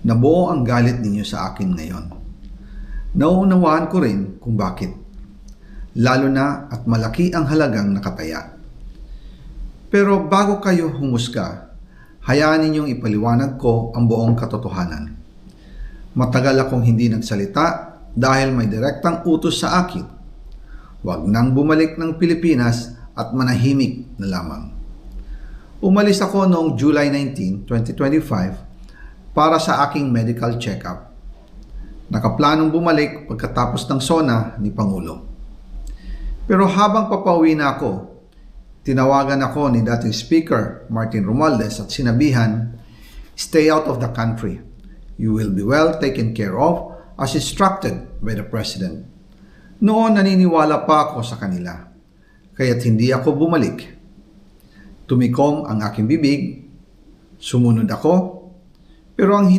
Nabuo ang galit ninyo sa akin ngayon. Nauunawaan ko rin kung bakit. Lalo na at malaki ang halagang nakataya. Pero bago kayo humusga, hayaan ninyong ipaliwanag ko ang buong katotohanan. Matagal akong hindi nagsalita dahil may direktang utos sa akin. Huwag nang bumalik ng Pilipinas at manahimik na lamang. Umalis ako noong July 19, 2025 para sa aking medical check-up. Nakaplanong bumalik pagkatapos ng SONA ni Pangulo. Pero habang papauwi na ako, tinawagan ako ni dating Speaker Martin Romualdez at sinabihan, "Stay out of the country. You will be well taken care of as instructed by the President." Noon naniniwala pa ako sa kanila, kaya't hindi ako bumalik. Tumikom ang aking bibig, sumunod ako, pero ang